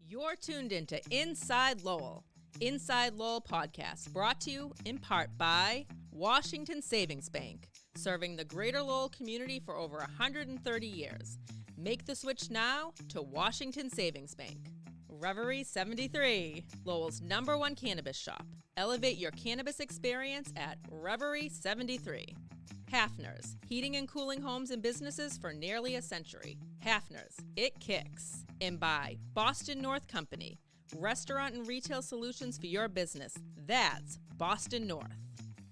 You're tuned into Inside Lowell. Inside Lowell podcast brought to you in part by Washington Savings Bank, serving the greater Lowell community for over 130 years. Make the switch now to Washington Savings Bank. Reverie 73, Lowell's #1 cannabis shop. Elevate your cannabis experience at Reverie 73. Hafner's, heating and cooling homes and businesses for nearly a century. Hafner's, it kicks. And by Boston North Company, restaurant and retail solutions for your business. That's Boston North.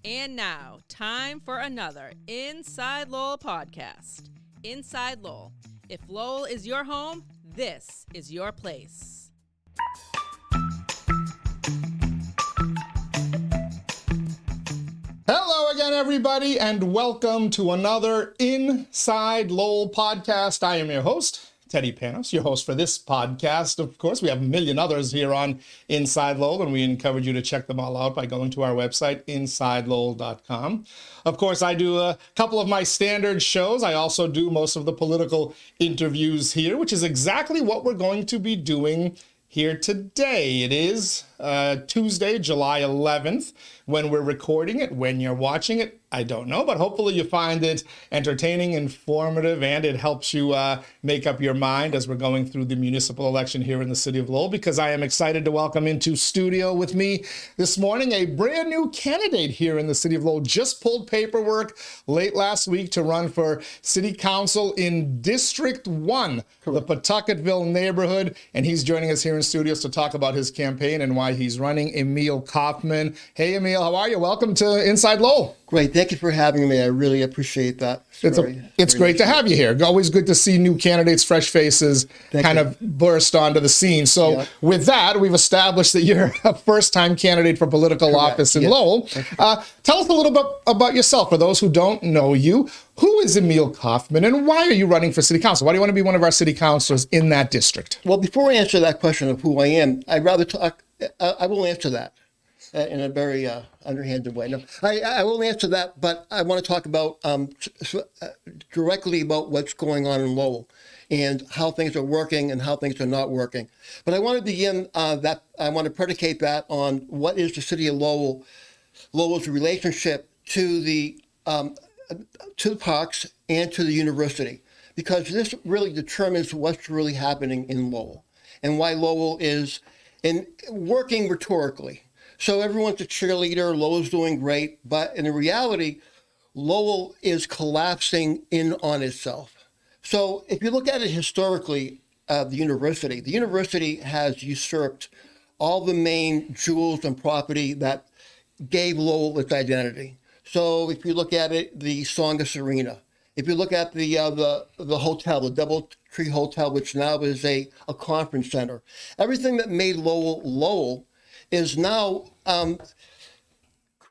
And now, time for another Inside Lowell podcast. Inside Lowell. If Lowell is your home, this is your place. Hello again, everybody, and welcome to another Inside Lowell podcast. I am your host, Teddy Panos, your host for this podcast. Of course, we have a million others here on Inside Lowell, and we encourage you to check them all out by going to our website, InsideLowell.com. Of course, I do a couple of my standard shows. I also do most of the political interviews here, which is exactly what we're going to be doing here today. It is Tuesday, July 11th, when we're recording it. When you're watching it, I don't know, but hopefully you find it entertaining, informative, and it helps you make up your mind as we're going through the municipal election here in the city of Lowell, because I am excited to welcome into studio with me this morning a brand new candidate here in the city of Lowell. Just pulled paperwork late last week to run for city council in District 1, the Pawtucketville neighborhood, and he's joining us here in studios to talk about his campaign and why he's running. Emile Kaufman. Hey, Emile, how are you? Welcome to Inside Lowell. Great. Thank you for having me. I really appreciate that. It's great to have you here. Always good to see new candidates, fresh faces of burst onto the scene. So with that, we've established that you're a first-time candidate for political office in Lowell. Tell us a little bit about yourself. For those who don't know you, who is Emile Kaufman and why are you running for city council? Why do you want to be one of our city councilors in that district? Well, before I answer that question of who I am, I'd rather talk, I will answer that in a very underhanded way. No, I will answer that, but I want to talk about directly about what's going on in Lowell and how things are working and how things are not working. But I want to begin I want to predicate that on what is the city of Lowell's relationship to the parks and to the university, because this really determines what's really happening in Lowell and why Lowell is working rhetorically. So everyone's a cheerleader, Lowell's doing great, but in reality, Lowell is collapsing in on itself. So if you look at it historically, the university has usurped all the main jewels and property that gave Lowell its identity. So if you look at it, the Songus Arena, if you look at the hotel, the DoubleTree Hotel, which now is a conference center, everything that made Lowell is now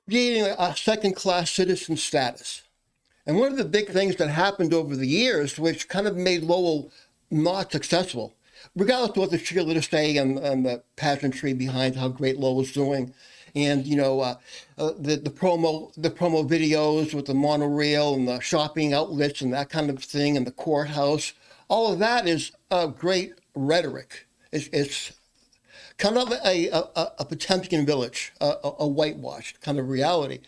creating a second-class citizen status. And one of the big things that happened over the years, which kind of made Lowell not successful, regardless of what the cheerleaders say and the pageantry behind how great Lowell's doing, and the promo videos with the monorail and the shopping outlets and that kind of thing, and the courthouse, all of that is great rhetoric. It's kind of a Potemkin village, a whitewashed kind of reality.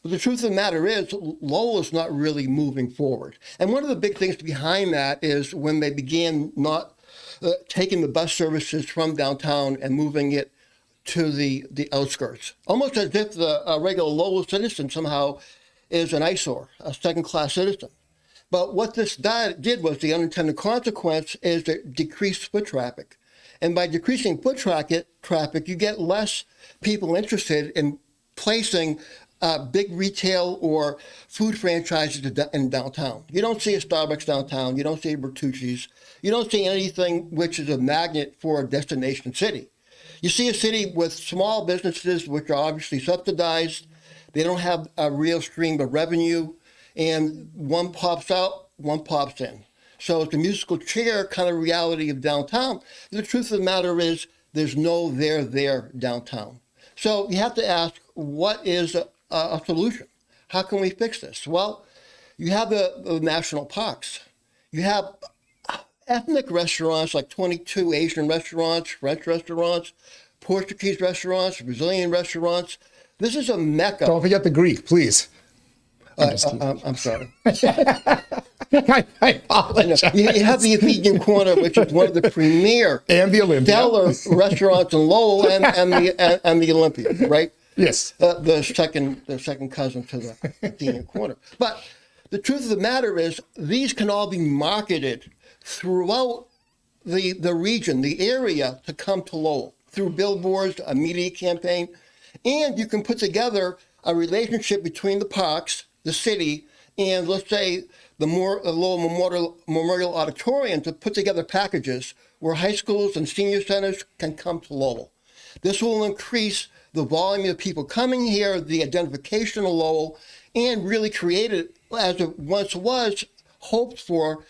But the truth of the matter is, Lowell is not really moving forward. And one of the big things behind that is when they began not taking the bus services from downtown and moving it to the outskirts, almost as if the regular Lowell citizen somehow is an eyesore, a second-class citizen. But what this did was the unintended consequence is it decreased foot traffic. And by decreasing foot traffic, you get less people interested in placing big retail or food franchises in downtown. You don't see a Starbucks downtown. You don't see a Bertucci's. You don't see anything which is a magnet for a destination city. You see a city with small businesses which are obviously subsidized. They don't have a real stream of revenue, and one pops out, one pops in. So it's a musical chair kind of reality of downtown. The truth of the matter is there's no there downtown. So you have to ask, what is a solution? How can we fix this? Well, you have the national parks. You have ethnic restaurants, like 22 Asian restaurants, French restaurants, Portuguese restaurants, Brazilian restaurants. This is a mecca. Don't forget the Greek, please. I'm sorry. I apologize. You have the Athenian Corner, which is one of the premier and the Olympia stellar restaurants in Lowell, and the Olympia, right? Yes. The second cousin to the Athenian Corner. But the truth of the matter is, these can all be marketed throughout the region, the area, to come to Lowell through billboards, a media campaign, and you can put together a relationship between the parks, the city, and let's say the Lowell Memorial Auditorium to put together packages where high schools and senior centers can come to Lowell. This will increase the volume of people coming here, the identification of Lowell, and really create it, as it once was hoped for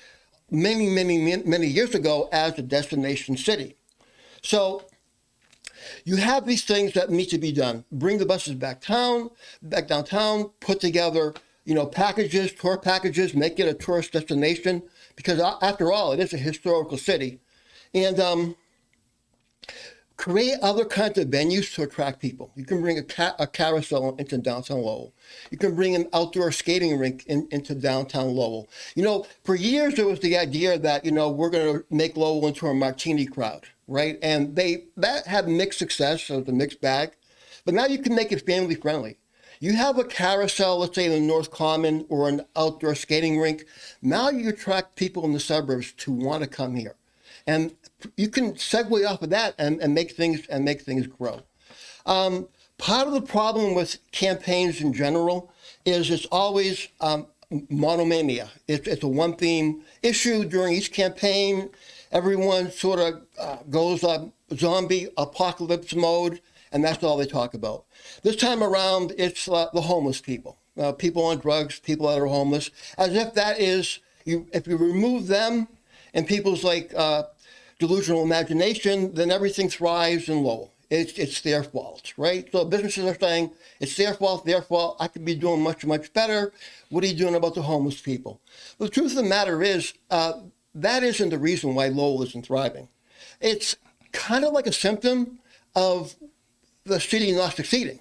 many years ago, as a destination city. So you have these things that need to be done. Bring the buses back downtown, put together, packages, tour packages, make it a tourist destination, because after all, it is a historical city. And create other kinds of venues to attract people. You can bring a carousel into downtown Lowell. You can bring an outdoor skating rink into downtown Lowell. For years there was the idea that, we're going to make Lowell into a martini crowd, right? And that had mixed success, so it's a mixed bag. But now you can make it family friendly. You have a carousel, let's say in the North Common, or an outdoor skating rink. Now you attract people in the suburbs to want to come here. And you can segue off of that and make things grow. Part of the problem with campaigns in general is it's always monomania. It's a one theme issue during each campaign. Everyone sort of goes zombie apocalypse mode, and that's all they talk about. This time around, it's the homeless people, people on drugs, people that are homeless, as if that is, if you remove them and people's delusional imagination, then everything thrives in Lowell. It's their fault, right? So businesses are saying, it's their fault, I could be doing much, much better. What are you doing about the homeless people? Well, the truth of the matter is, that isn't the reason why Lowell isn't thriving. It's kind of like a symptom of the city not succeeding.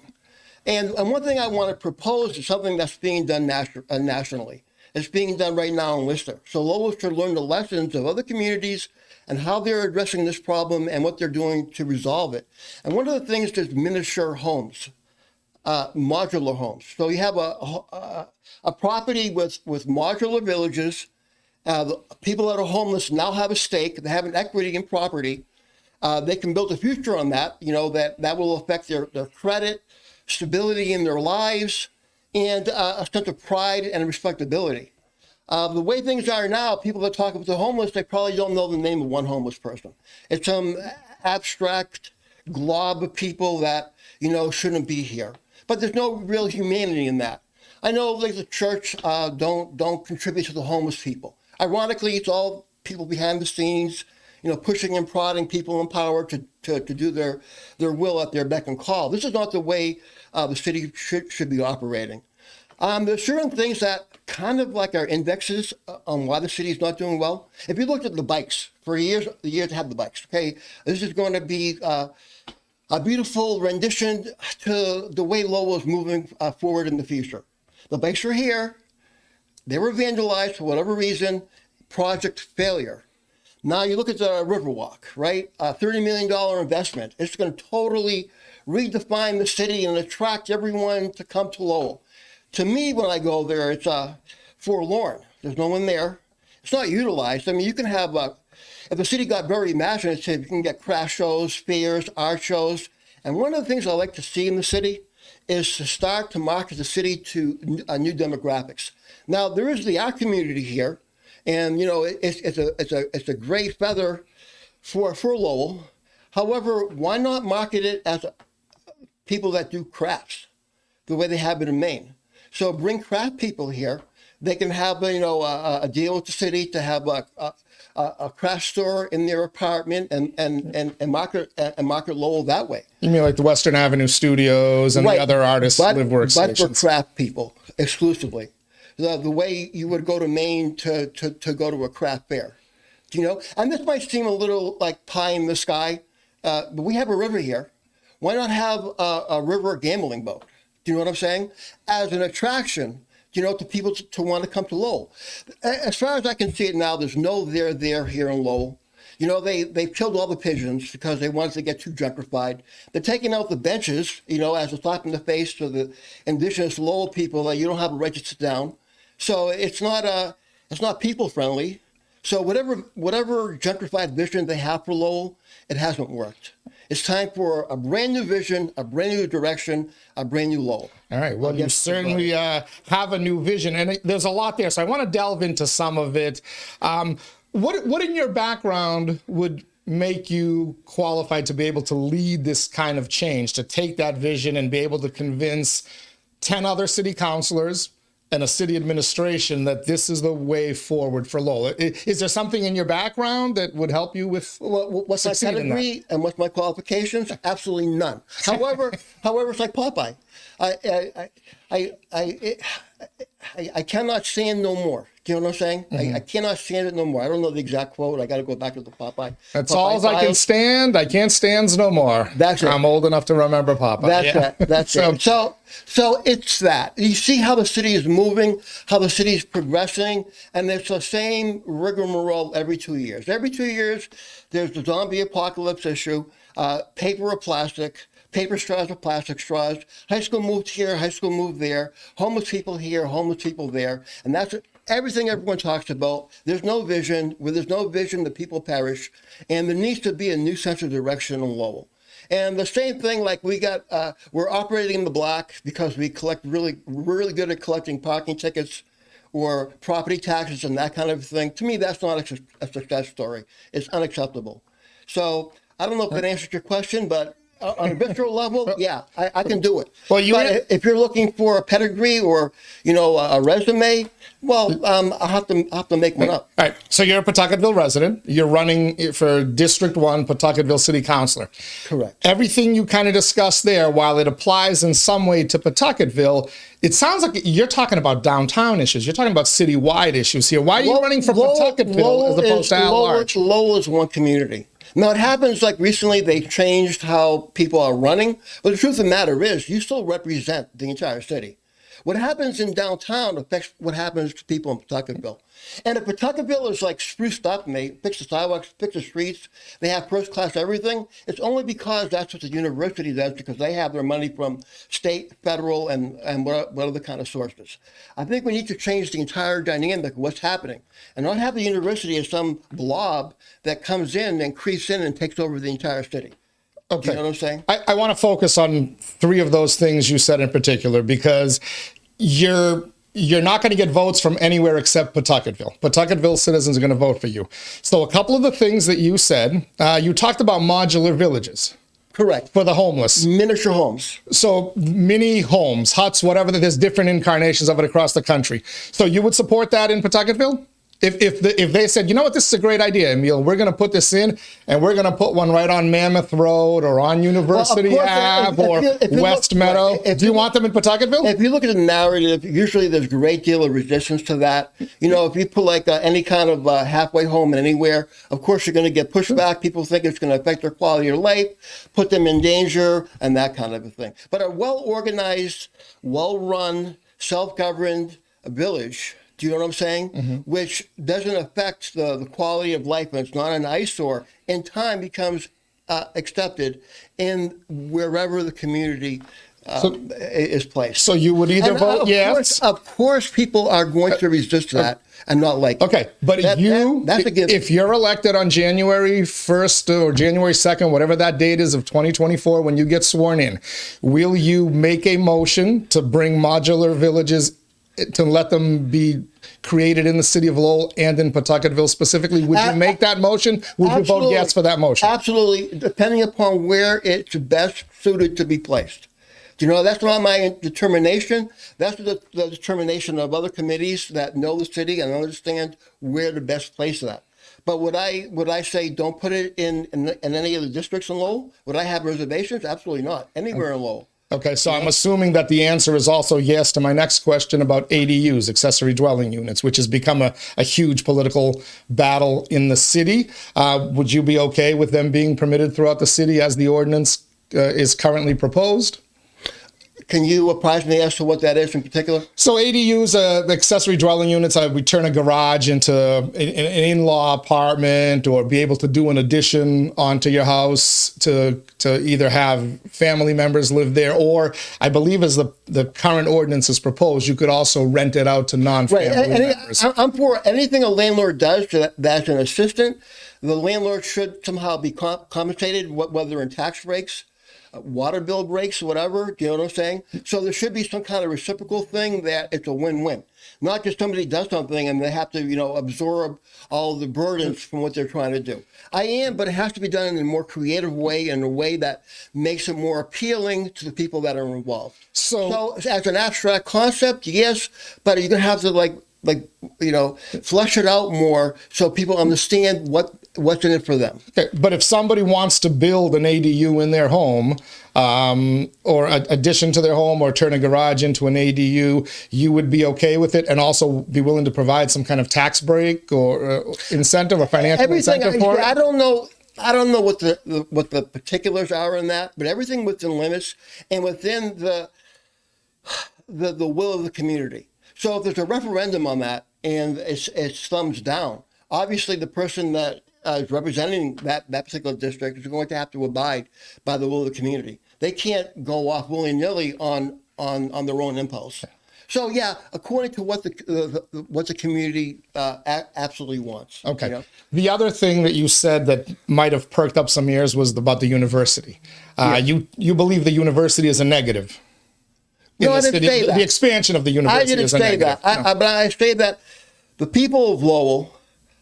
And one thing I want to propose is something that's being done nationally. It's being done right now in Worcester. So Lowell should learn the lessons of other communities and how they're addressing this problem and what they're doing to resolve it. And one of the things is miniature homes, modular homes. So you have a property with modular villages. The people that are homeless now have a stake. They have an equity in property. They can build a future on that. That will affect their credit, stability in their lives, and a sense of pride and respectability. The way things are now, people that talk about the homeless, they probably don't know the name of one homeless person. It's some abstract glob of people that, shouldn't be here. But there's no real humanity in that. I know the church don't contribute to the homeless people. Ironically, it's all people behind the scenes, pushing and prodding people in power to do their will at their beck and call. This is not the way the city should be operating. There's certain things that kind of are indexes on why the city is not doing well. If you looked at the bikes, for years have the bikes, okay? This is going to be a beautiful rendition to the way Lowell is moving forward in the future. The bikes are here. They were vandalized for whatever reason, project failure. Now you look at the Riverwalk, right? A $30 million investment. It's going to totally redefine the city and attract everyone to come to Lowell. To me, when I go there, it's forlorn. There's no one there. It's not utilized. I mean, you can have, if the city got very imaginative, you can get craft shows, fairs, art shows. And one of the things I like to see in the city is to start to market the city to new demographics. Now, there is the art community here, and it's a great feather for Lowell. However, why not market it as people that do crafts the way they have it in Maine? So bring craft people here. They can have a deal with the city to have a craft store in their apartment and market Lowell that way. You mean like the Western Avenue Studios and the other artists live workstations? But for craft people exclusively. The way you would go to Maine to go to a craft fair. Do you know? And this might seem a little like pie in the sky, but we have a river here. Why not have a river gambling boat? Do you know what I'm saying? As an attraction, to people to want to come to Lowell. As far as I can see it now, there's no there here in Lowell. They've killed all the pigeons because they wanted to get too gentrified. They're taking out the benches, as a slap in the face to the indigenous Lowell people that you don't have a right to sit down. So it's not people friendly. So whatever gentrified vision they have for Lowell, it hasn't worked. It's time for a brand new vision, a brand new direction, a brand new Lowell. All right. Well, you certainly have a new vision, and there's a lot there. So I want to delve into some of it. What in your background would make you qualified to be able to lead this kind of change, to take that vision and be able to convince 10 other city councilors and a city administration that this is the way forward for Lowell? Is there something in your background that would help you with what's my pedigree and what's my qualifications? Absolutely none. However, it's like Popeye. I cannot stand no more. Do you know what I'm saying? Mm-hmm. I cannot stand it no more. I don't know the exact quote. I got to go back to the Popeye. That's all I can stand. I can't stand no more. That's it. I'm old enough to remember Popeye. That's it. So it's that. You see how the city is moving, how the city is progressing, and it's the same rigmarole every 2 years. Every 2 years, there's the zombie apocalypse issue, paper or plastic, paper straws or plastic straws. High school moved here, high school moved there. Homeless people here, homeless people there. And that's everything everyone talks about. There's no vision. Where there's no vision, the people perish. And there needs to be a new sense of direction in Lowell. And the same thing, like we're operating in the black because we collect really good at collecting parking tickets or property taxes and that kind of thing. To me, that's not a success story. It's unacceptable. So I don't know if that answers your question, but on a visceral level, yeah, I can do it. Well, if you're looking for a pedigree or a resume, well, I'll have to make one up. All right. So you're a Pawtucketville resident. You're running for District 1 Pawtucketville City Councilor. Correct. Everything you kind of discussed there, while it applies in some way to Pawtucketville, it sounds like you're talking about downtown issues. You're talking about citywide issues here. Why are you running for Pawtucketville as opposed to at large? Lowell is one community. Now, it happens like recently they changed how people are running, but the truth of the matter is you still represent the entire city. What happens in downtown affects what happens to people in Pawtucketville. And if Pawtucketville is like spruced up and they fix the sidewalks, fix the streets, they have first class everything, it's only because that's what the university does, because they have their money from state, federal, and what other kind of sources. I think we need to change the entire dynamic of what's happening and not have the university as some blob that comes in and creeps in and takes over the entire city. Okay. You know what I'm saying? I want to focus on three of those things you said in particular, because you're not going to get votes from anywhere except Pawtucketville. Pawtucketville citizens are going to vote for you. So a couple of the things that you said, you talked about modular villages. Correct. For the homeless. Miniature homes. So mini homes, huts, whatever, there's different incarnations of it across the country. So you would support that in Pawtucketville? If they said, you know what, this is a great idea, Emile, we're going to put this in and we're going to put one right on Mammoth Road or on University Ave or West Meadow. Do you want them in Pawtucketville? If you look at the narrative, usually there's a great deal of resistance to that. If you put like any kind of halfway home anywhere, of course you're going to get pushback. People think it's going to affect their quality of life, put them in danger, and that kind of a thing. But a well-organized, well-run, self-governed village, do you know what I'm saying? Mm-hmm. Which doesn't affect the quality of life, and it's not an eyesore, in time becomes accepted in wherever the community is placed. So you would either vote yes? Of course, people are going to resist that and not like it. Okay, but that's a given. If you're elected on January 1st or January 2nd, whatever that date is of 2024, when you get sworn in, will you make a motion to bring modular villages, to let them be created in the city of Lowell and in Pawtucketville specifically? Would you make that motion? Would you vote yes for that motion? Absolutely, depending upon where it's best suited to be placed. That's not my determination. That's the determination of other committees that know the city and understand where to best place that. But would I say don't put it in any of the districts in Lowell? Would I have reservations? Absolutely not. Anywhere in Lowell. Okay, so I'm assuming that the answer is also yes to my next question about ADUs, accessory dwelling units, which has become a huge political battle in the city. Would you be okay with them being permitted throughout the city as the ordinance is currently proposed? Can you apprise me as to what that is in particular? So ADUs, the accessory dwelling units, we turn a garage into an in-law apartment, or be able to do an addition onto your house to either have family members live there, or I believe as the current ordinance is proposed, you could also rent it out to non-family members. I'm for anything a landlord does that's an assistant. The landlord should somehow be compensated, whether in tax breaks, water bill breaks, whatever, you know what I'm saying? So there should be some kind of reciprocal thing that it's a win-win. Not just somebody does something and they have to, absorb all the burdens from what they're trying to do. But it has to be done in a more creative way, in a way that makes it more appealing to the people that are involved. So as an abstract concept, yes, but you're going to have to flesh it out more so people understand what's in it for them. Okay, but if somebody wants to build an ADU in their home, or addition to their home, or turn a garage into an ADU, you would be okay with it, and also be willing to provide some kind of tax break or incentive or financial incentive for it? I don't know what the particulars are in that, but everything within limits and within the will of the community. So if there's a referendum on that and it's thumbs down, obviously the person that is representing that particular district is going to have to abide by the will of the community. They can't go off willy-nilly on their own impulse. So yeah, according to what the community absolutely wants. Okay. The other thing that you said that might have perked up some ears was about the university. You believe the university is a negative. No, I didn't say that. The expansion of the university is a negative. I didn't say that. But I say that the people of Lowell,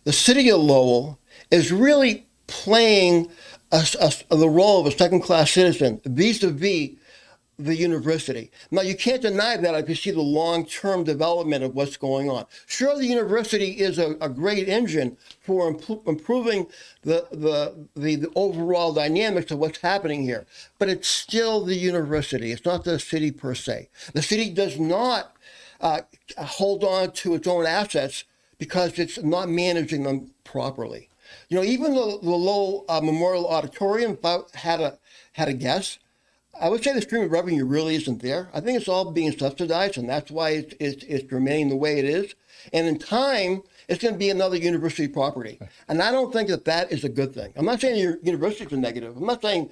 the city of Lowell, is really playing the role of a second-class citizen vis-a-vis the university. Now, you can't deny that if you see the long-term development of what's going on. Sure, the university is a great engine for improving the overall dynamics of what's happening here, but it's still the university. It's not the city per se. The city does not hold on to its own assets because it's not managing them properly. Even the Lowell Memorial Auditorium, if I had a guess, I would say the stream of revenue really isn't there. I think it's all being subsidized, and that's why it's remaining the way it is. And in time, it's going to be another university property. And I don't think that is a good thing. I'm not saying your university is a negative. I'm not saying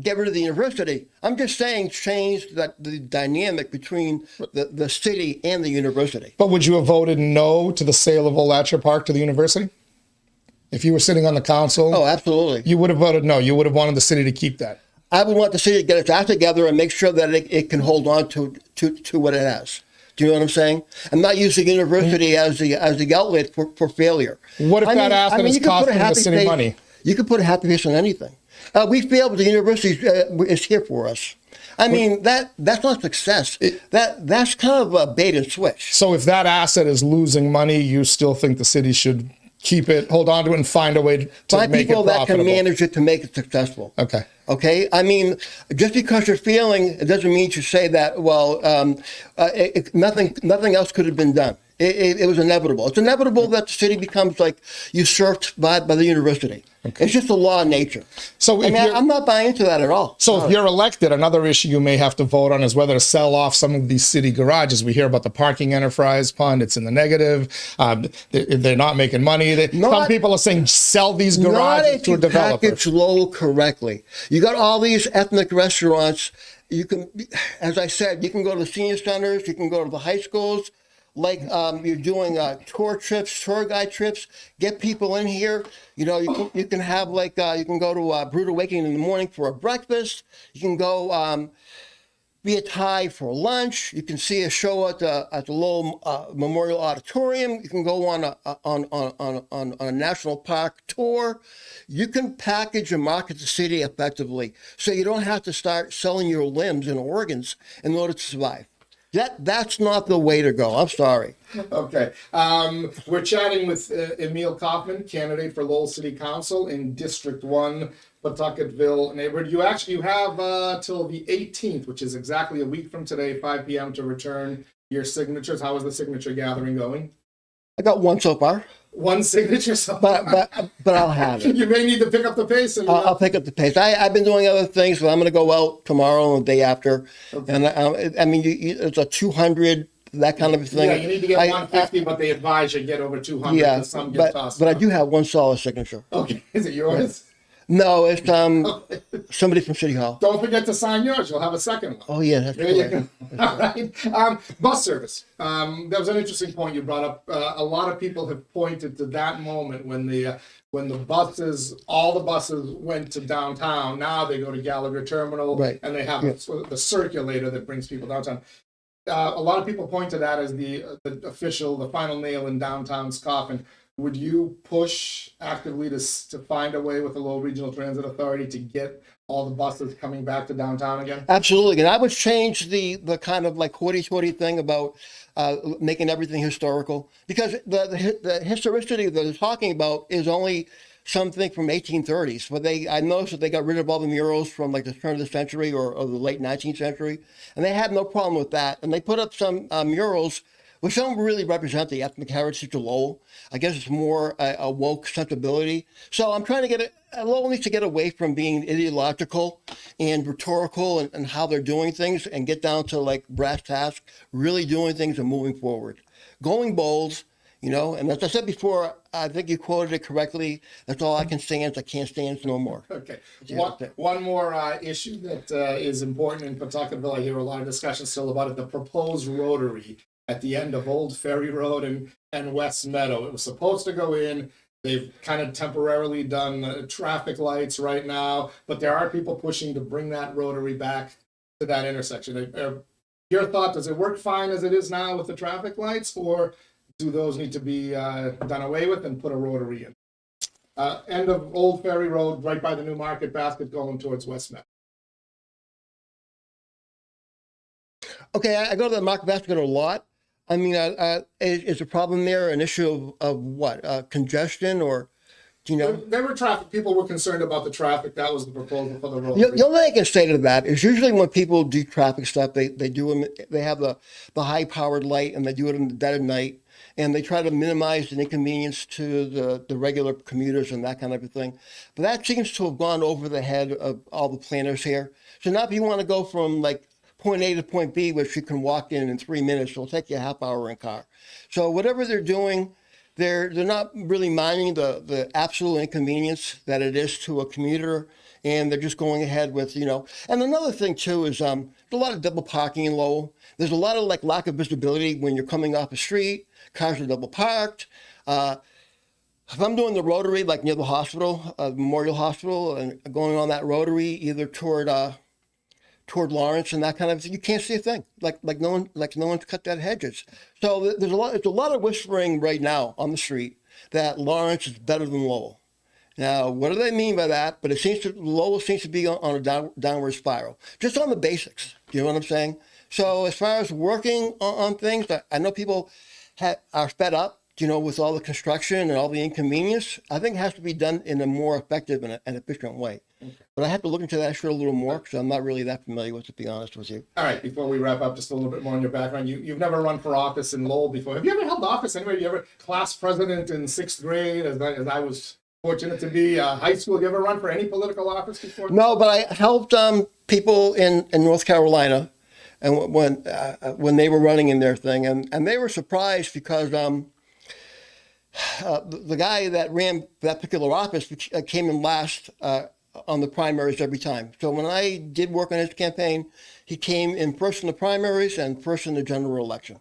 get rid of the university. I'm just saying change the dynamic between the city and the university. But would you have voted no to the sale of Old Atcher Park to the university? If you were sitting on the council? Oh, absolutely. You would have voted no. You would have wanted the city to keep that. I would want the city to get its act together and make sure that it can hold on to what it has. Do you know what I'm saying? And not use the university as the outlet for failure. What if that asset is costing the city money? You could put a happy face on anything. We failed, but the university is here for us. That's not success. That's kind of a bait and switch. So if that asset is losing money, you still think the city should keep it, hold on to it, and find a way to make it profitable? Find people that can manage it to make it successful. Okay. Okay? Just because you're failing, it doesn't mean to say that, nothing else could have been done. It was inevitable. It's inevitable that the city becomes usurped by the university. Okay. It's just the law of nature. So I'm not buying into that at all. So if you're elected, another issue you may have to vote on is whether to sell off some of these city garages. We hear about the parking enterprise fund. It's in the negative. They're not making money. Some people are saying sell these garages to a developer. Not if you package Lowell correctly. You got all these ethnic restaurants. You can, as I said, you can go to the senior centers. You can go to the high schools. You're doing tour trips, tour guide trips, get people in here. You can have you can go to Brood Awakening in the morning for a breakfast. You can go be at Thai for lunch. You can see a show at the Lowell Memorial Auditorium. You can go on a national park tour. You can package and market the city effectively, so you don't have to start selling your limbs and organs in order to survive. That's not the way to go. I'm sorry. Okay. We're chatting with Emile Kaufman, candidate for Lowell City Council in District 1, Pawtucketville neighborhood. You have till the 18th, which is exactly a week from today, 5 p.m. to return your signatures. How is the signature gathering going? I got one so far. One signature so far. But I'll have it. You may need to pick up the pace. And, I'll pick up the pace. I've been doing other things, but I'm going to go out tomorrow and the day after. Okay. And I mean, it's a 200, that kind of thing. Yeah, you need to get 150, but they advise you get over 200. Yeah, Some get tossed but I do have one solid signature. Okay, is it yours? No, it's somebody from City Hall. Don't forget to sign yours. You'll have a second one. Oh yeah, that's correct. All right. Bus service. That was an interesting point you brought up. A lot of people have pointed to that moment when all the buses went to downtown. Now they go to Gallagher Terminal, right. And they have the circulator that brings people downtown. A lot of people point to that as the final nail in downtown's coffin. Would you push actively to find a way with the Lowell Regional Transit Authority to get all the buses coming back to downtown again? Absolutely. And I would change the kind of like hoity-toity thing about making everything historical, because the historicity that they're talking about is only something from 1830s. But I noticed that they got rid of all the murals from like the turn of the century or the late 19th century. And they had no problem with that. And they put up some murals which don't really represent the ethnic heritage of Lowell. I guess it's more a woke sensibility. So I'm trying to Lowell needs to get away from being ideological and rhetorical and how they're doing things and get down to like brass tacks, really doing things and moving forward. Going bold, and as I said before, I think you quoted it correctly. That's all I can stand. I can't stand no more. Okay. One more issue that is important in Pawtucketville. I hear a lot of discussion still about it, the proposed rotary at the end of Old Ferry Road and West Meadow. It was supposed to go in. They've kind of temporarily done traffic lights right now, but there are people pushing to bring that rotary back to that intersection. Your thought, does it work fine as it is now with the traffic lights, or do those need to be done away with and put a rotary in? End of Old Ferry Road, right by the New Market Basket going towards West Meadow. Okay, I go to the Market Basket a lot. I mean, is a problem there an issue of what? Congestion or, There were traffic. People were concerned about the traffic. That was the proposal for the road. The only thing I can say to that is usually when people do traffic stuff, they do them. They have the high-powered light and they do it in the dead of night, and they try to minimize the inconvenience to the regular commuters and that kind of a thing. But that seems to have gone over the head of all the planners here. So now if you want to go from like point A to point B, which you can walk in 3 minutes, it'll take you a half hour in car. So whatever they're doing, they're not really minding the absolute inconvenience that it is to a commuter, and they're just going ahead with, And another thing too is there's a lot of double parking in Lowell. There's a lot of like lack of visibility when you're coming off the street. Cars are double parked. If I'm doing the rotary, like near the hospital, Memorial Hospital, and going on that rotary either toward Lawrence and that kind of thing, you can't see a thing. Like no one's cut that hedges. So there's a lot of whispering right now on the street that Lawrence is better than Lowell. Now, what do they mean by that? But Lowell seems to be on a downward spiral, just on the basics. Do you know what I'm saying? So as far as working on things, I know people are fed up, with all the construction and all the inconvenience. I think it has to be done in a more effective and efficient way. Okay. But I have to look into that issue a little more because I'm not really that familiar with it, to be honest with you. All right, before we wrap up, just a little bit more on your background. You've never run for office in Lowell before. Have you ever held office anywhere? You ever class president in 6th grade, as I was fortunate to be, high school? Have you ever run for any political office before? No, but I helped people in North Carolina, and when they were running in their thing, and they were surprised because the guy that ran that particular office came in last on the primaries every time. So when I did work on his campaign, he came in first in the primaries and first in the general election.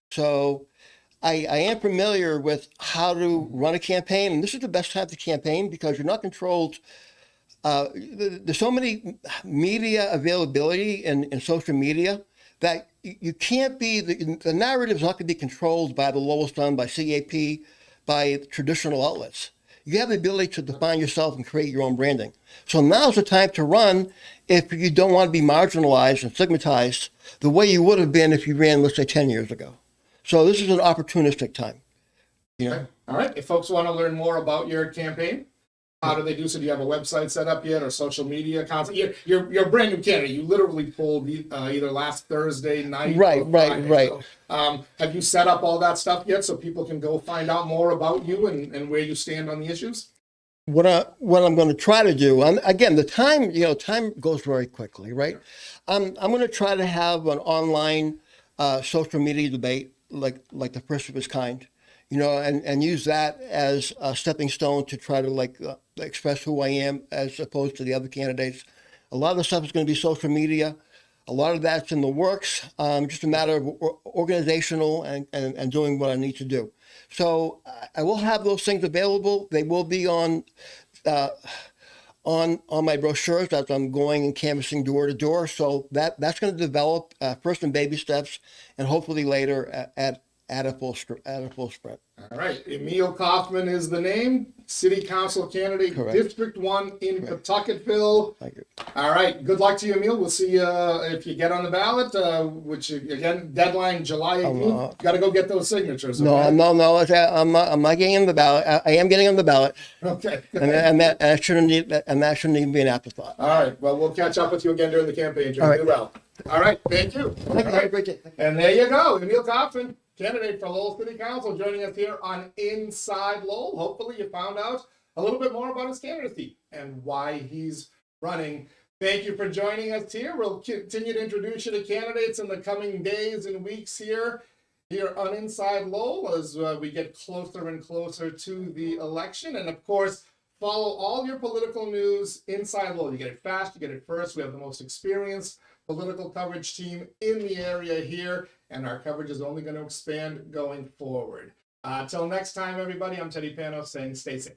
So I am familiar with how to run a campaign, and this is the best time to campaign because you're not controlled. There's so many media availability in social media that you can't be, the narrative is not going to be controlled by the Lowell Sun, by CAP, by traditional outlets. You have the ability to define yourself and create your own branding. So now's the time to run if you don't want to be marginalized and stigmatized the way you would have been if you ran, let's say, 10 years ago. So this is an opportunistic time. You know? Okay. All right. If folks want to learn more about your campaign, how do they do so? Do you have a website set up yet, or social media accounts? You're a brand new candidate. You literally pulled either last Thursday night. Right, or Friday. right. So, have you set up all that stuff yet so people can go find out more about you and where you stand on the issues? What I'm going to try to do, again, the time, time goes very quickly, right? I'm going to try to have an online social media debate like the first of its kind, and use that as a stepping stone to try to express who I am as opposed to the other candidates. A lot of the stuff is going to be social media. A lot of that's in the works, just a matter of organizational and doing what I need to do. So I will have those things available. They will be on my brochures as I'm going and canvassing door to door. So that's going to develop first in baby steps, and hopefully later at a full sprint. All right. Emile Kaufman is the name. City Council candidate, Correct. District 1 in Pawtucketville. Thank you. All right. Good luck to you, Emile. We'll see you if you get on the ballot, which, again, deadline July 18th. Got to go get those signatures. Okay? No. I'm not getting on the ballot. I am getting on the ballot. Okay. and that shouldn't even be an afterthought. All right. Well, we'll catch up with you again during the campaign. All right. Do well. All right. Thank you. Thank you. Have a great day. And there you go. Emile Kaufman, candidate for Lowell City Council, joining us here on Inside Lowell. Hopefully you found out a little bit more about his candidacy and why he's running. Thank you for joining us here. We'll continue to introduce you to candidates in the coming days and weeks here on Inside Lowell as we get closer and closer to the election. And of course, follow all your political news Inside Lowell. You get it fast, you get it first. We have the most experienced political coverage team in the area here, and our coverage is only going to expand going forward. Till next time, everybody, I'm Teddy Panos saying stay safe.